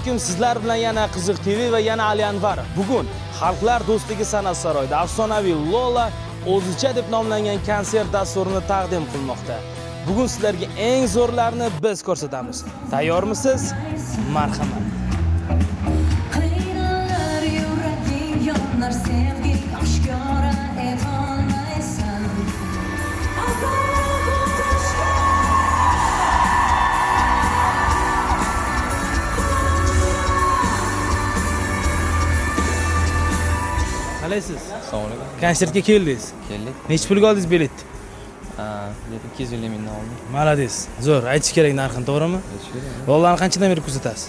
alaykum. Sizlar bilan yana Qiziq TV va yana Ali Anvarov. Bugun Xalqlar do'stligi san'at saroyida afsonaviy Lola o'zicha deb nomlangan konsert dasturini taqdim qilmoqda. Bugun sizlarga eng zo'rlarini biz ko'rsatamiz. Tayyormisiz? Marhamat. Qalaysiz? Assalomu alaykum. Konsertga keldingiz. Keldik. Necha pulga oldingiz bilet? 250 mingdan oldim. Malades. Zo'r, aytish kerak narxini, to'g'rimi? Lolani qanchadan beri kuzatasiz?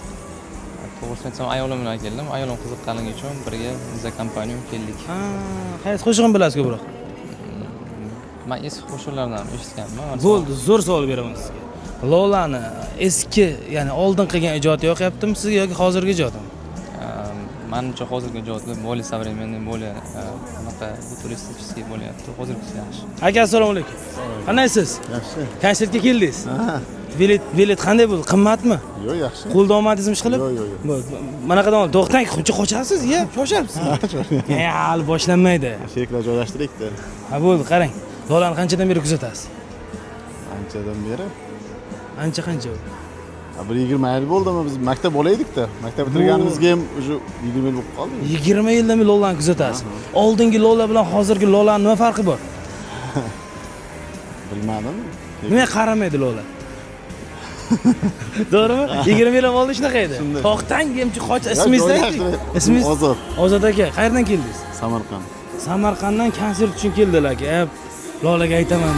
To'g'risini aytsam, ayolim bilan keldim. Ayolim qiziqqanligi uchun birga bizga kompaniya keldik. Qaysi qo'shiqni bilasiz ko'proq? Men eski qo'shiqlardan eshitganman. Bo'ldi, zo'r savol beraman sizga. Lolani eski, ya'ni oldin qilgan ijodi yoqyaptimi sizga yoki hozirgi ijodimi? Menimcha hozirgi ijodi более современный, более anaqa futuristik bo'lyapti. Hozirgisi yaxshi. Aka, assalomu alaykum. Qanaysiz? Yaxshi. Konsertga keldingiz. Bilet qanday bo'ldi? Qimmatmi? Yo'q, yaxshi. Qo'lda olmadingizmi ish qilib? Yo'q. Manaqadan ol. To'xtang, qancha qochasiz? Shoshyapsiz. Hali boshlanmaydi. Sheklar joylashtirdik-da. Ha, bo'ldi, qarang. Lolani qanchadan beri kuzatasiz? Anchadan beri? Qancha? Bir 20 yil bo'ldimi biz maktab olaydik-da. Maktab bitirganimizga ham o'sha 20 yil bo'lib qoldi. 20 yildan beri Lolani kuzatasiz. Oldingi Lola bilan hozirgi Lolani nima farqi bor? Bilmadim. Nima qaramaydi Lola? To'g'rimi? 20 yil oldin shunaqa edi. To'xtang, demchi qoch, ismingizni ayting. Ismingiz? Ozod. Ozod aka, qayerdan keldingiz? Samarqand. Samarqanddan konsert uchun keldilar aka. Lolaga aytaman.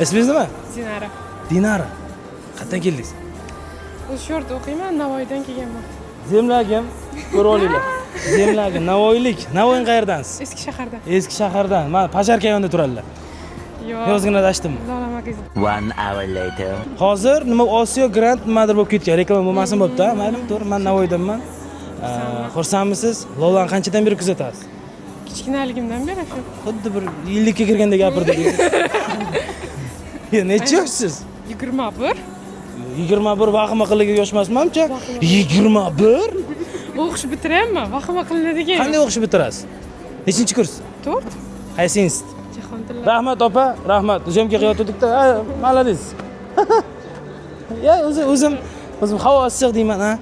Ismingiz nima? Dinara. Dinara. Qayerdan keldingiz? O'sha yerda o'qiyman, Navoiydan kelganman. Zemlagim, ko'rib olinglar. Zemlagim, Navoiylik. Navoiy qayerdansiz? Eski shaharda. Eski shahardan. Mana Pasharka yonida turadilar. Yo'q. Yozgina dashdimmi? Lola magazin. 1 hour later. Hozir nima Osiyo Grand nimadir bo'lib ketgan. Reklama bo'lmasin bo'pti-a? Maylimi, to'g'ri. Men Navoiydanman. Xursandmisiz? Lolani qanchadan beri kuzatasiz? Kichkinaligimdan beri shu. Xuddi bir yillikka kirgandek gapirdingiz. Necha yoshsiz? 21. 21 vahima qiliga yosh emasmancha? 21? O'qish bitirayapman, vahima qilinadigan. Qanday o'qishni bitirasiz? Nechinchi kurs? 4. Qaysi institut? Jahon tillari. Rahmat opa, rahmat. O'zimga qilayotdik-da. Malades. Ya o'zim havo issiq deyman, ha?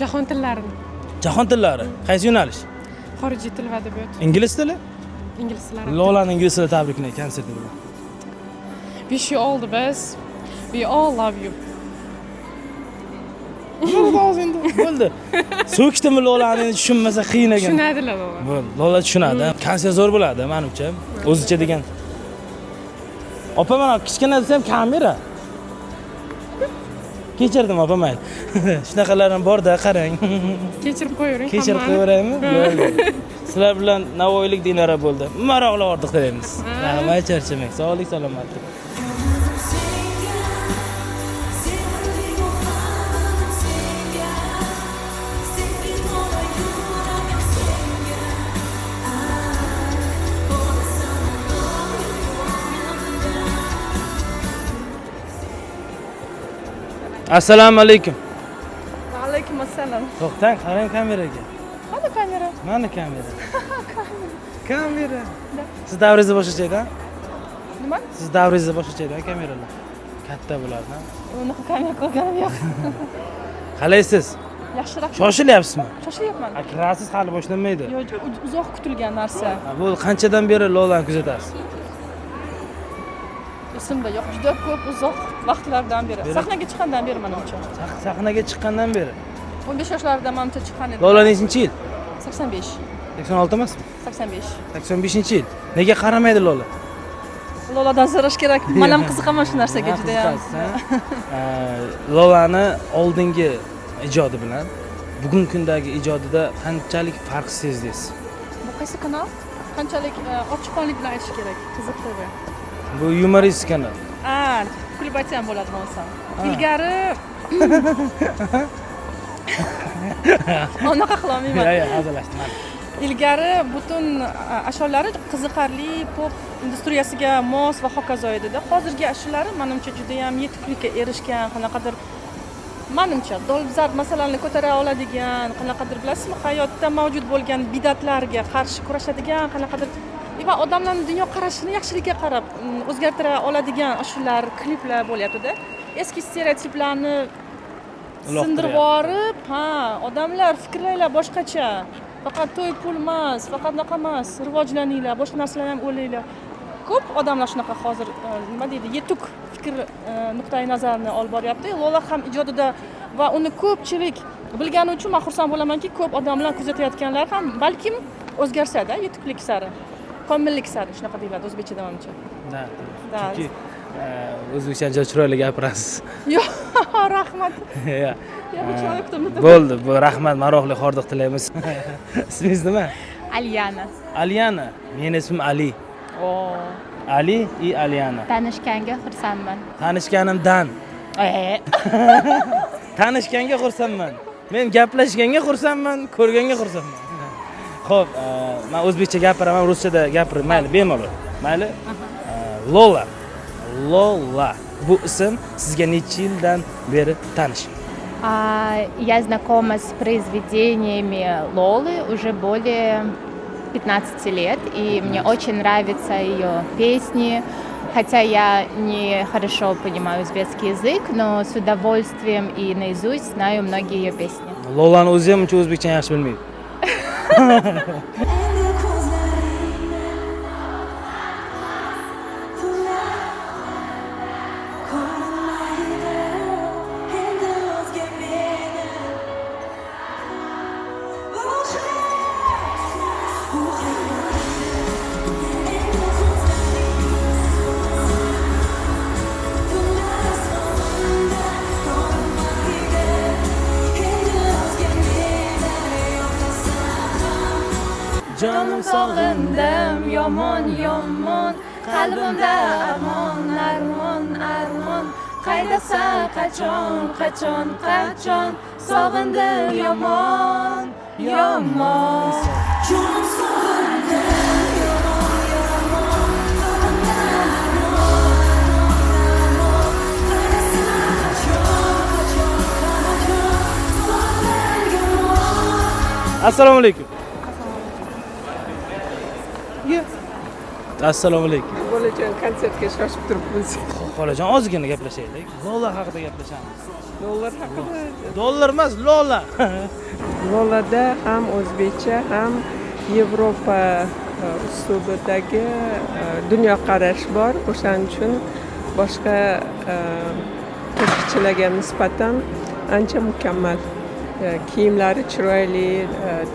Jahon tillarini. Jahon tillari. Qaysi yo'nalish? Xorijiy til va adabiyot. Ingliz tili? Ingliz tillari. Lolani ingliz tilida tabriklayman konserti bilan. Wish you all the best. We all love you. Bo'ldi. So'kdimi Lolani endi tushunmasa qiyin ekan. Tushunadilar Lola. Bo'ldi. Lola tushunadi. Konsert zo'r bo'ladi, menimcha. O'zicha degan. Opa, mana kichkina desam kamera. Kechirdim opa, mayli. Shunaqalar ham bor-da, qarang. Kechirib qo'yavering. Kechirib qo'yaveraymi? Bo'ldi. Sizlar bilan Navoiylik Dinara bo'ldi. Maroqli ortiq deymiz. Rahmat, charchamang. Sog'lik, salomatlik. Assalomu alaykum. Va alaykum assalom. To'xtang, qarang kameraga. Qani kamera? Mana kamera. Kamera. Siz davringizni boshqacha edi, ha? Nima? Siz davringizni boshqacha edi, kameralar. Katta bo'ladi, ha? Unaqa kamera qo'yganim yo'q. Qalaysiz? Yaxshiroq. Shoshilyapsizmi? Shoshilyapman. Kirasiz, hali boshlanmaydi. Yo'q, uzoq kutilgan narsa. Bu qanchadan beri Lolani kuzatasiz? Esimda yo'q, juda ko'p uzoq vaqtlardan beri. Sahnaga chiqqandan beri menimcha. Sahnaga chiqqandan beri. 15 yoshlarida menimcha chiqqan edim. Lola nechinchi yil? 85. 86 emasmi? 85. 85-yil. Nega qaramaydi Lola? Loladan so'rash kerak. Men ham qiziqaman shu narsaga juda ham. Lolani oldingi ijodi bilan bugungi kundagi ijodida qanchalik farq sezdingiz? Bu qaysi kanal? Qanchalik ochiqlik bilan aytish kerak? Qiziq TV. Bu yumorist kanal. kulib aytsam bo'ladi bo'lsam. Ilgari unaqa qilolmayman. Yo'q, hazillashdim. Ilgari butun ashulari qiziqarli pop industriyasiga mos va hokazo edida. Hozirgi ashulari menimcha juda ham yetuklikka erishgan, qanaqadir menimcha dolzarb masalalarni ko'tara oladigan, qanaqadir bilasizmi, hayotda mavjud bo'lgan bidatlarga qarshi kurashadigan, qanaqadir va odamlarning dunyoqarashini yaxshilikka qarab o'zgartira oladigan ashulalar, kliplar bo'lyapti-da. Eski stereotiplarni sindirib borib, odamlar fikrlaylar boshqacha. Faqat to'y pul emas, faqat naqa emas, rivojlaninglar, boshqa narsalar ham o'ylanglar. Ko'p odamlar shunaqa hozir nima deydi, yetuk fikr nuqtai nazarini olib boryapti. Lola ham ijodida va uni ko'pchilik bilgani uchun men xursand bo'lamanki, ko'p odamlar kuzatayotganlar ham balkim o'zgarsa-da yetuklik sari, komillik sari shunaqa deyiladi o'zbekchada menimcha. Da. Chunki o'zbekcha chiroyli gapirasiz. Yo'q, rahmat. Bo'ldi, bu rahmat, maroqli hordiq tilaymiz. Ismingiz nima? Alyana. Alyana. Mening ismim Ali. Ali и Alyana. Tanishganga xursandman. Tanishganimdan. Tanishganga xursandman. Men gaplashganga xursandman, ko'rganga xursandman. Xo'p, men o'zbekcha gapiraman, ruschada gapirib, mayli, bemalol. Mayli? Lola. Lola. Bu ism sizga necha yildan beri tanish? Я знакома с произведениями Лолы уже более 15 лет, и мне очень нравятся ее песни, хотя я не хорошо понимаю узбекский язык, но с удовольствием и наизусть знаю многие ее песни. Lolani o'zi ham uncha o'zbekcha yaxshi bilmaydi. Canım sog'indim yomon yomon, qalbimda armon armon armon, qaydasan qachon qachon qachon, sog'indim yomon yomon. Canım sog'indim yomon yomon, qalbimda armon armon, qaydasan qachon qachon qachon, sog'indim yomon. Assalomu alaykum. Assalomu alaykum. Bolajon konsertga shoshib turibmiz. Xolajon, ozgina gaplashaylik. Lola haqida gaplashamiz. Dollar haqida. Dollar emas, Lola. Lolada ham o'zbekcha, ham Yevropa uslubidagi dunyoqarash bor. O'shaning uchun boshqa qo'shiqchilarga nisbatan ancha mukammal. Kiyimlari chiroyli,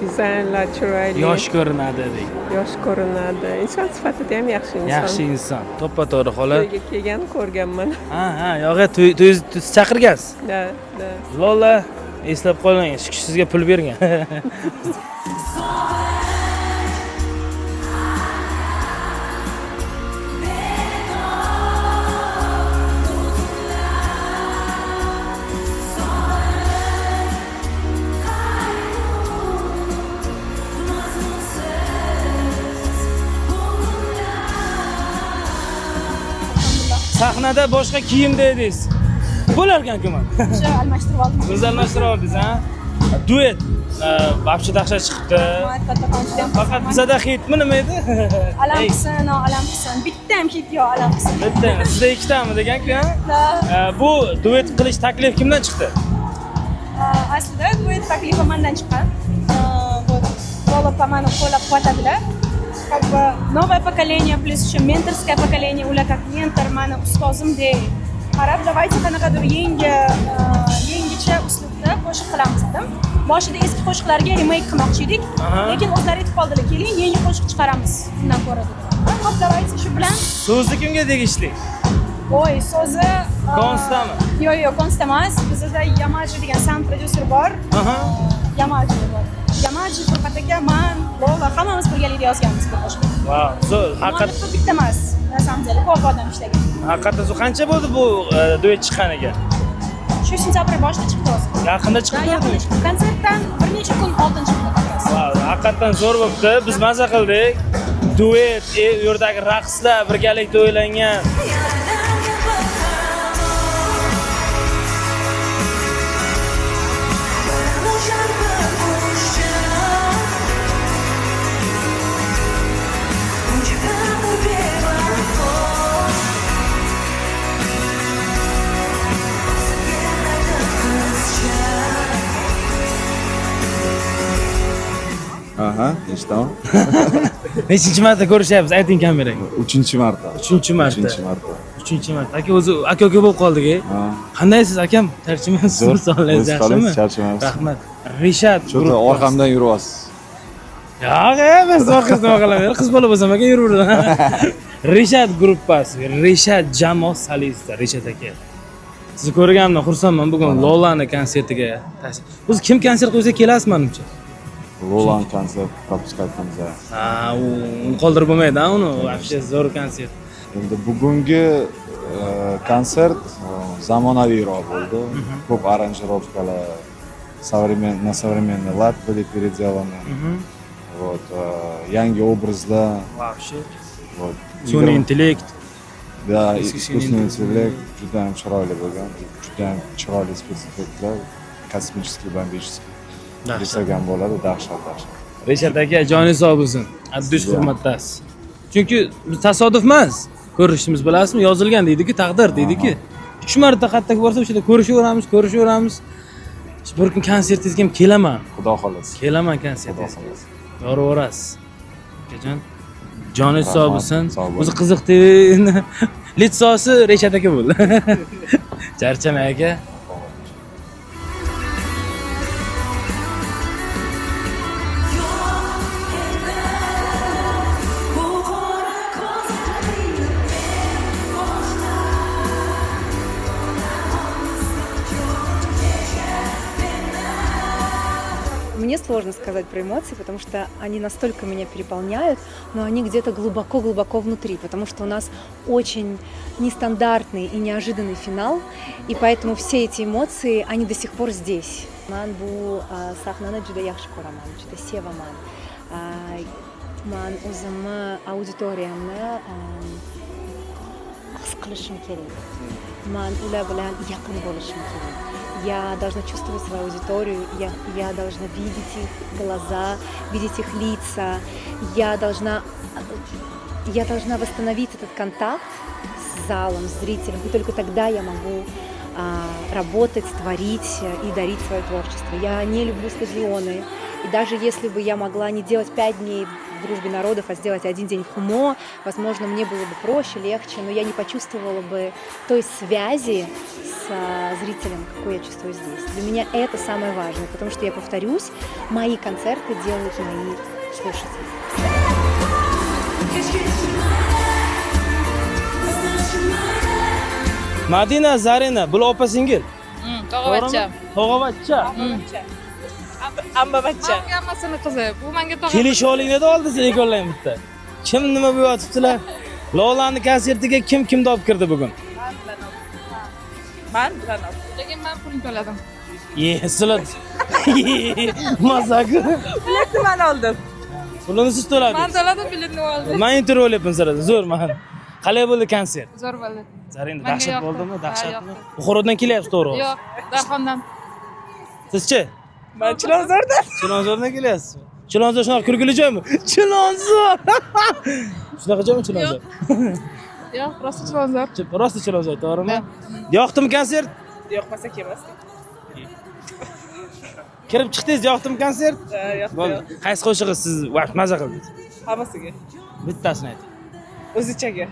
dizaynlar chiroyli. Yosh ko'rinadi deng. Yosh ko'rinadi. Inson sifatida ham yaxshi inson. Yaxshi inson. To'ppa-to'g'ri xola. To'yga kelgan ko'rganman. Ha, yo'q, to'y chaqirgansiz. Da. Lola eslab qoling, sizga pul bergan. Sahnada boshqa kiyimda edingiz. Bo'larkan-ku men. O'sha almashtirib oldim. O'zi almashtirib oldingiz, ha? Duet. Вообще dahshat chiqibdi. Faqat bizada hitmi nima edi? Alam qilsin, alam qilsin. Bitta ham hit yo'q, alam qilsin. Bitta. Sizda ikkitami degan-ku, ha? Bu duet qilish taklifi kimdan chiqdi? Aslida duet taklifi mendan chiqqan. Lola mani qo'llab-quvvatladilar. Как бы новое поколение плюс еще менторское поколение, ular как mentor mani ustozimdek qarab, давайте qanaqadir yangicha uslubda qo'shiq qilamiz dedim. Boshida eski qo'shiqlarga remake qilmoqchi edik, lekin o'zlari aytib qoldilar, keling yangi qo'shiq chiqaramiz undan ko'ra dedim. Xo'p, давайте shu bilan. So'zi kimga tegishli? Voy, so'zi Konstami? Yo'q, Konsta emas. Bizda Yamaji degan sound producer bor. Yamaji bor. Yamaji Furqat aka, men, Lola hammamiz birgalikda yozganmiz bu qo'shiqni. Wow, zo'r. Haqiqatdan bitta emas. на самом деле, ko'p odam ishlagan. Haqiqatan qancha bo'ldi bu duet chiqqaniga? Shu sentabr boshida chiqdi o'zi. Yaqinda chiqdi. Yaqinda chiqdi. Konsertdan bir necha kun oldin chiqdi xolos. Haqiqatan zo'r bo'libdi. Biz maza qildik. Duet, u yerdagi raqslar birgalikda o'ylangan. Aha, eshitaman. Nechinchi marta ko'rishyapmiz? Ayting kameraga. 3-marta. 3-marta. 3-marta. 3-marta. Aka o'zi aka-uka bo'lib qoldik. Ha. Qandaysiz akam? Tarjimasiz so'rasalaringiz yaxshimi? Charchamayapsiz. Rahmat. Rishad. Cho'ta orqamdan yuryapsiz. Yo'q, men orqasidan nima qilaman? Qiz bola bo'lsam aka yuraverdim. Rishad gruppasi, Rishad jamoat solisti, Rishad aka. Sizni ko'rganimdan xursandman. Bugun Lolani konsertiga. O'zi kim konsert qo'ysa kelasiz menimcha. Lolan konsert propiska qilamiz. Ha, u qoldirib bo'lmaydi, uni. Вообще zo'r konsert. Endi bugungi konsert zamonaviyroq bo'ldi. Ko'p aranjirovkalar, на современный лад были переделаны. Вот, yangi obrazlar. Вообще. Вот. Sun'iy intellekt. Да, искусственный интеллект juda ham chiroyli bo'lgan. Juda ham chiroyli spesifikalar, kosmический, бомбический. Desagan bo'ladi, dahshat. Rishad aka, joningiz sog' bo'lsin. Addush hurmatdasiz. Chunki biz tasodif emas. Ko'rishimiz bilasizmi? Yozilgan deydi-ku, taqdir deydi-ku. 3 marta qayerga borsa o'sha yerda ko'rishaveramiz. Bir kun konsertingizga ham kelaman. Xudo xolasa. Kelaman konsertingizga. Yoraverasiz. Akajon, joningiz sog' bo'lsin. O'zi qiziq TVni litsosi Rishad aka bo'ldi. Charchamang aka. Мне сложно сказать про эмоции, потому что они настолько меня переполняют, но они где-то глубоко-глубоко внутри, потому что у нас очень нестандартный и неожиданный финал, и поэтому все эти эмоции, они до сих пор здесь. Ман бу сахнаны juda yaxshi ko'raman, juda sevaman. Man o'zimni auditoriyamni his qilishim kerak. Man ular bilan yaqin bo'lishim kerak. Я должна чувствовать свою аудиторию, я должна видеть их глаза, видеть их лица. Я должна восстановить этот контакт с залом, с зрителем. И только тогда я могу работать, творить и дарить свое творчество. Я не люблю стадионы. И даже если бы я могла не делать 5 дней в Дружбе народов, а сделать 1 день в ХУМО, возможно, мне было бы проще, легче, но я не почувствовала бы той связи с зрителем, какую я чувствую здесь. Для меня это самое важное, потому что, я повторюсь, мои концерты делают мои слушатели. Madina Zarina, bu opa-singil. Tog'avachcha. Tog'avachcha. Ambavachcha. Hammasini qizi. Bu menga tog'avachcha. Kelish olinglar-da oldingiz ekollang bitta. Kim nima bo'yotibdilar? Lolani konsertiga kimni olib kirdi bugun? Men bilan oldim. Lekin men pulni to'ladim. Sizlar mazaku. Biletni men oldim. Pulini siz to'ladingiz. Men to'ladim, biletni oldim. Men intervyu olyapman sizlardan, zo'r man. Qalay bo'ldi konsert? Zo'r bo'ldi. Zarinda dahshat bo'ldimi? Dahshatmi? Buxorodan kelyapsiz, to'g'ri? Yo'q, Darxondan. Sizchi? Men Chilonzordan. Chilonzordan kelyapsizmi? Chilonzor shunaqa kulgili joymi? Chilonzor. Shunaqa joymi Chilonzor? Yo'q, rosti Chilonzor. Rosti Chilonzor, to'g'rimi? Yoqdimi konsert? Yo'qmasa kelmasdik. Kirib chiqdingiz, yoqdimi konsert? Yo'q. Bo'ldi. Qaysi qo'shig'i siz vaqt maza qildingiz? Hammasiga. Bittasini ayting. O'zichaga.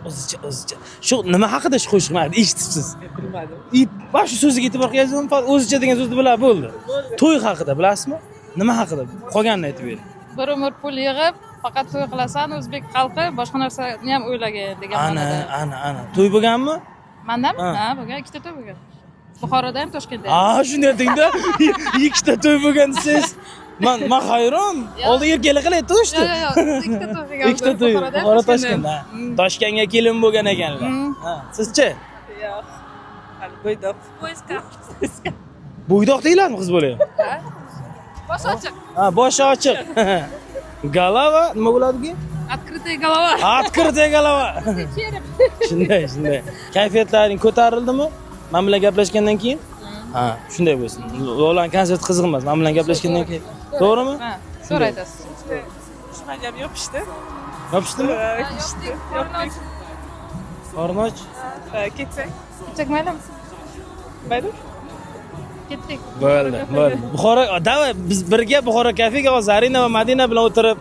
O'zicha. Shu nima haqida shu qo'shiqni eshitibsiz? Bilmadim. Mana shu so'ziga e'tibor qilasiz, o'zicha degan so'zni bilib bo'ldi. To'y haqida bilasizmi? Nima haqida? Qolganini aytib bering. Bir umr pul yig'ib, faqat to'y qilasan, o'zbek xalqi boshqa narsani ham o'ylagan degan ma'noda. Ana. To'y bo'lganmi? Mandami? Ha, bo'lgan, 2 ta to'y bo'lgan. Buxoroda ham, Toshkentda ham. Shunday aytingda. 2 ta to'y bo'lgan desangiz. Men hayron. Oldiga kelib qilaydi to'shdi. Ikkita to'y. Ikkita to'y. Buxoro Toshkentda. Toshkentga kelin bo'lgan ekanlar. Ha, sizchi? Yo'q. Hali bo'ydoq. Bo'ydoq deylarmi qiz bola? Bosh ochiq. Ha, boshi ochiq. Galava nima bo'ladi-ki? Открытая голова. Открытая голова. Shunday. Kayfiyatlaring ko'tarildimi? Men bilan gaplashgandan keyin? Ha, shunday bo'lsin. Lolan konsert qiziq emas. Men bilan gaplashgandan keyin. To'g'rimi? Ha, so'ra aytasiz. Tushmagam yopishdi. Yopishdimi? Yopishdi. Qornoch. Ketsak. Ketsak maylimi? Mayli. Ketdik. Bo'ldi. Buxoro, davay biz birga Buxoro kafega hozir Zarina va Madina bilan o'tirib